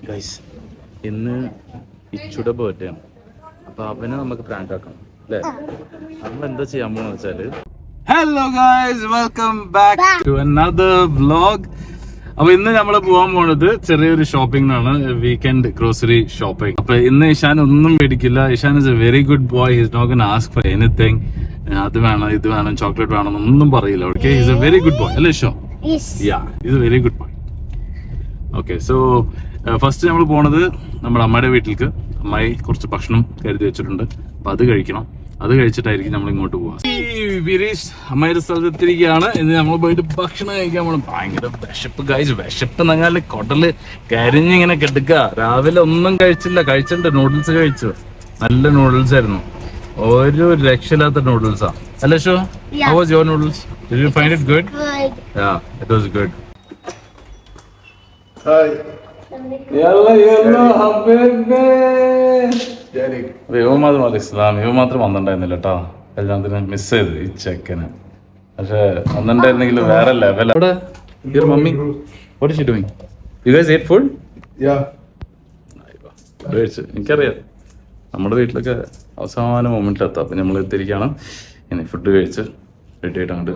Guys ഇന്ന് ഇച്ചുടെ birthday ആണ്. അപ്പൊ അവനെ നമുക്ക് പ്രാങ്ക് ആക്കണം അല്ലേ? നമ്മൾ എന്താ ചെയ്യാൻ പോണെന്ന് വെച്ചാല്, hello guys, welcome back to another vlog. അപ്പൊ ഇന്ന് നമ്മൾ പോകാൻ പോണത് ചെറിയൊരു ഷോപ്പിംഗിനാണ്, വീക്കെൻഡ് ഗ്രോസറി ഷോപ്പിംഗ്. അപ്പൊ ഇന്ന് ഇഷാൻ ഒന്നും മേടിക്കില്ല. Ishan is a very good boy. He's not gonna ask for anything. അത് വേണം, ഇത് വേണം, ചോക്ലേറ്റ് വേണം ഒന്നും പറയില്ല. Okay, he's a very good boy അല്ലേ ഷോ? Yeah, he's a very good boy. Okay, so first നമ്മൾ പോണത് നമ്മുടെ അമ്മയുടെ വീട്ടിലേക്ക്. അമ്മായി കുറച്ച് ഭക്ഷണം കരുതി വെച്ചിട്ടുണ്ട്, അപ്പൊ അത് കഴിക്കണം. അത് കഴിച്ചിട്ടായിരിക്കും നമ്മൾ ഇങ്ങോട്ട് പോവാ. വിരീഷ് അമ്മയുടെ സ്ഥലത്തെത്തിരിക്കുകയാണ്. ഇന്ന് നമ്മൾ പോയിട്ട് ഭക്ഷണം കഴിക്കാൻ പോകണം. ഭയങ്കര വിശപ്പ് ഗൈസ്. വിശപ്പ് എന്നങ്ങാല് കൊടല് കരിഞ്ഞിങ്ങനെ കിടക്കുക. രാവിലെ ഒന്നും കഴിച്ചിട്ടുണ്ട്. നൂഡിൽസ് കഴിച്ചു, നല്ല നൂഡിൽസ് ആയിരുന്നു. ഒരു രക്ഷയില്ലാത്ത നൂഡിൽസാ അല്ലേ show? How was your noodles? Did you find it good? Yeah, it was good. Hi. Yalla habibi. ഇവ മാത്രം വന്നിട്ടുണ്ടായിരുന്നില്ല കേട്ടോ. കല്യാണത്തിന് മിസ് ചെയ്തു ഈ ചെക്കന്. പക്ഷെ വന്നിട്ടുണ്ടായിരുന്നെങ്കിൽ വേറെ level. Mummy, what is she doing? You guys ate food? Yeah. എനിക്കറിയാം, നമ്മുടെ വീട്ടിലൊക്കെ അവസാന മൊമെന്റിലെത്താം. അപ്പൊ നമ്മൾ എത്തിയിരിക്കുകയാണ്. ഇനി ഫുഡ് കഴിച്ച് റെഡി ആയിട്ട് അങ്ങോട്ട്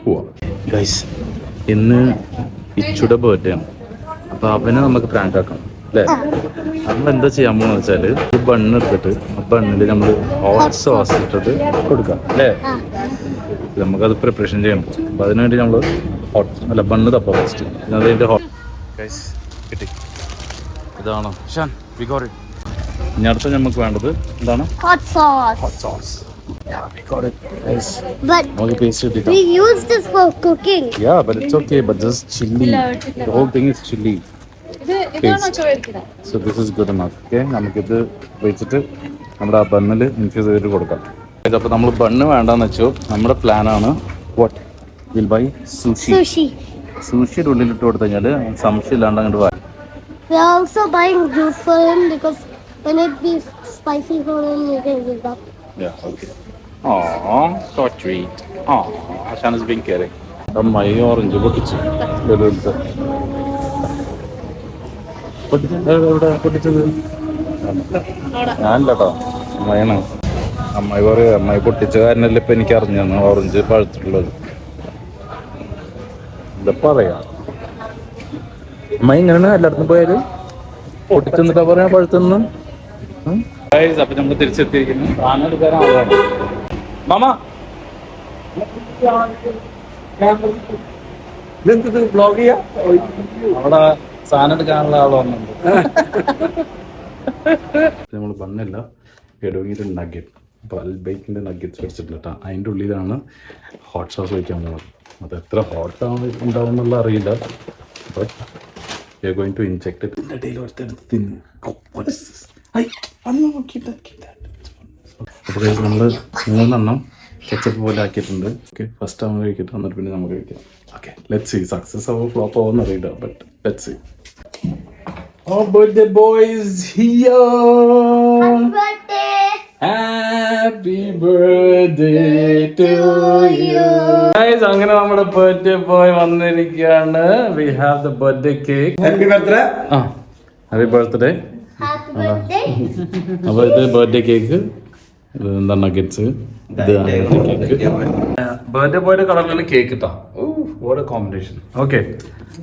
പോവാം. ഗൈസ് ഇന്ന് ഇച്ചുടെ ബർത്ത്ഡേ ആണ്. അപ്പൊ അവനെ നമുക്ക് പ്രാങ്ക് ആക്കണം അല്ലേ? നമ്മൾ എന്താ ചെയ്യാൻ പോണെന്ന് വെച്ചാല്, ഒരു ബണ്ണ് എടുത്തിട്ട് ആ ബണ്ണില് നമ്മൾ ഹോട്ട് സോസ് ഇട്ടിട്ട് കൊടുക്കാം അല്ലേ? നമുക്കത് പ്രിപ്പറേഷൻ ചെയ്യണം. അപ്പൊ അതിനുവേണ്ടി നമ്മൾ ബണ്ണ് തപ്പാം ഫസ്റ്റ്. അതിന്റെ ഹോട്ട് ഗൈസ് കിട്ടി. ഇതാണോ ഷാൻ? We got it. ഇനി അടുത്ത നമുക്ക് വേണ്ടത് എന്താണ്? Hot sauce. Hot sauce. Yeah, we got it. Nice. But we use this for cooking. Yeah, but it's okay. But this is chili. The whole thing is chili. So this is good enough. Okay, നമുക്കിത് വെച്ചിട്ട് നമ്മുടെ ആ ബണ്ണിൽ infuse ചെയ്തിട്ട് കൊടുക്കാം. അപ്പോൾ നമ്മൾ bun വേണ്ടാന്ന് വെച്ചു. നമ്മുടെ പ്ലാനാണ് വാട്ട് വിൽ ബൈ സുഷി. സുഷിയുടെ ഉള്ളിലിട്ട് കൊടുത്തു കഴിഞ്ഞാൽ സംശയം ഇല്ലാണ്ട് അങ്ങോട്ട് വാ. We are also buying juice for him because when it be spicy for him, you can give up. Yeah, okay. Aww, so sweet. Aww, Ashan is being caring. അമ്മായി orange പൊട്ടിച്ചു. എവിടെ പൊട്ടിച്ചത്? ഞാനല്ലോ അമ്മായിയാണ്. അമ്മായി പറയാ, അമ്മായി പൊട്ടിച്ച കാരനല്ലേ ഇപ്പൊ എനിക്ക് അറിഞ്ഞു ഓറഞ്ച് പഴുത്തിട്ടുള്ളത്. എന്താ പറയാ, അമ്മായി ഇങ്ങനെയാണ് എല്ലായിടത്തും പോയാല് പൊട്ടിച്ചെന്നിട്ടാ പറയാ പഴുത്തെന്ന്. അപ്പൊ നമ്മൾ തിരിച്ചെത്തിയിരിക്കുന്നു. സാധനം എടുക്കാൻ ആളാണ് മാമ. ബ്ലോഗ് ചെയ്യാ അവിടെ സാധനം എടുക്കാനുള്ള ആൾ വന്നിട്ടുണ്ട്. നമ്മൾ ബണ്ണില്ല, എടോങ്ങിയിട്ട് നഗറ്റ്, അപ്പോൾ അൽബൈക്കിൻ്റെ നഗറ്റ്സ് വെച്ചിട്ടില്ല കേട്ടോ. അതിൻ്റെ ഉള്ളിലാണ് ഹോട്ട് സോസ് വയ്ക്കാൻ പോകുന്നത്. അത് എത്ര ഹോട്ടാണ് ഉണ്ടാവും എന്നുള്ള അറിയില്ല. But we are going to inject it. ഇതിൻ്റെ ഇടയിൽ ഒരുത്തെടുത്ത് തിന്നു. അപ്പോൾ നമ്മൾ 3 എണ്ണം കെച്ചപ്പ് പോലെ ആക്കിയിട്ടുണ്ട്. ഓക്കെ, ഫസ്റ്റ് നമ്മൾ കഴിക്കട്ടെ, എന്നിട്ട് പിന്നെ നമുക്ക് കഴിക്കാം. Okay, let's see. സക്സസ് ആവോ ഫ്ലോപ്പ് ആവോ എന്നറിയില്ല, but let's see. Our birthday boy is here. Happy birthday. Happy birthday to you. Guys, അങ്ങനെ നമ്മുടെ ബർത്ത്ഡേ ബോയ് വന്നിരിക്കുകയാണ്. We have the birthday cake. Happy birthday. Happy birthday. Happy birthday. അപ്പോൾ ഇത് birthday cake, ഇത് എന്താ nuggets, ഇത് cake. Birthday ബോയുടെ കളറിൽ cake കിട്ടാ. What a combination. Okay,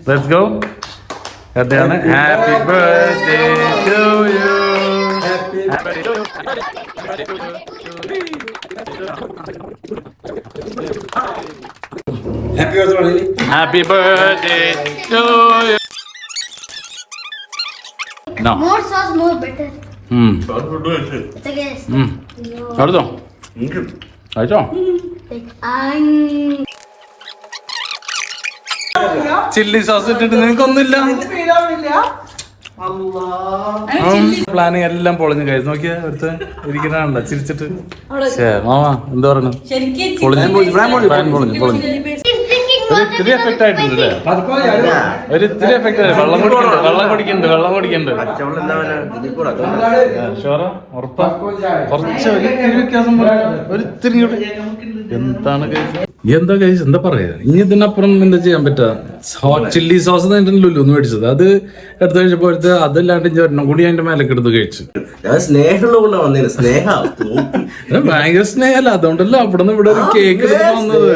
let's go. ാണ് happy birthday to you. Happy birthday to you. No. More sauce, more better. It's a guess. അടുത്തോ കഴിച്ചോ? ചില്ലി സോസ് ഇട്ടിട്ട് നിനക്കൊന്നുമില്ല. പ്ലാനിങ് എല്ലാം പൊളിഞ്ഞു കഴിച്ചു. നോക്കിയാ അടുത്ത് ഇരിക്കണ ചിരിച്ചിട്ട്. മാമ എന്താ പറയണു? പൊളിഞ്ഞു. ഒരു ഇത്തിരി എഫക്റ്റ് ആയിട്ടുണ്ട്. ഒരു ഇത്തിരി എഫക്റ്റ് ആയി. വെള്ളം കുടിക്കണ്ട്. ഷോറ ഉറപ്പാ? കുറച്ച് ഒരു ഇത്തിരി വ്യത്യാസം, ഒരു ഇത്തിരി. എന്താണ് കഴിച്ചത്? എന്താ കഴിച്ചു എന്താ പറയാ, ഇനി ഇതിനപ്പുറം എന്താ ചെയ്യാൻ പറ്റാ? ഹോട്ട് ചില്ലി സോസ് തന്നിട്ടുണ്ടല്ലോ ഒന്ന് മേടിച്ചത്, അത് എടുത്ത് കഴിച്ചപ്പോഴത്തെ അതല്ലാണ്ട് ഒരെണ്ണം കൂടി അതിന്റെ മേലൊക്കെ എടുത്ത് കഴിച്ചു. ഞാൻ സ്നേഹമുള്ള വന്നേ, സ്നേഹം ഭയങ്കര സ്നേഹല്ല, അതുകൊണ്ടല്ലോ അവിടെ നിന്ന് ഇവിടെ ഒരു കേക്ക് എടുത്ത് വന്നത്.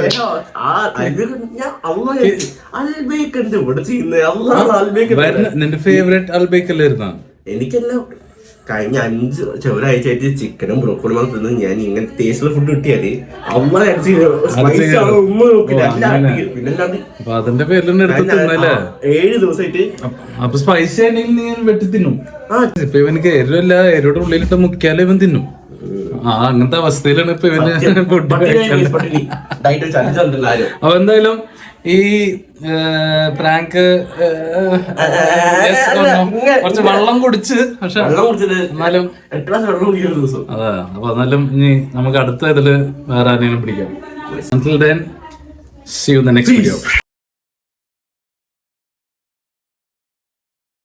നിന്റെ ഫേവറേറ്റ് അൽബേക്ക് അല്ലായിരുന്ന? എനിക്കെല്ലാം കഴിഞ്ഞ 5 ഒരാഴ്ചയായിട്ട് ചിക്കനും ബ്രോക്കോളിയും തിന്ന് ഞാൻ ഇങ്ങനെ ടേസ്റ്റുള്ള ഫുഡ് കിട്ടിയാല് അപ്പൊ അതിന്റെ പേരിൽ എടുത്ത് തിന്നല്ലേ? 7 ദിവസമായിട്ട്. അപ്പൊ സ്പൈസി ആണെങ്കിൽ നീ വെട്ടി തിന്നും. ഇപ്പൊ ഇവനക്ക് എരിവല്ല, എരിയുടെ ഉള്ളിലിട്ട് മുക്കിയാലേ ഇവൻ തിന്നും. അങ്ങനത്തെ അവസ്ഥയിലാണ് ഇപ്പൊ ഇവന് ഫുഡ്. അപ്പൊ എന്തായാലും ഈ പ്രാങ്ക് കുറച്ച് വെള്ളം കുടിച്ച്, പക്ഷെ എന്നാലും അതെ. അപ്പൊ എന്നാലും ഇനി നമുക്ക് അടുത്ത ഇതില് വേറെ ആരെങ്കിലും പിടിക്കാം. Until then, see you in the next video.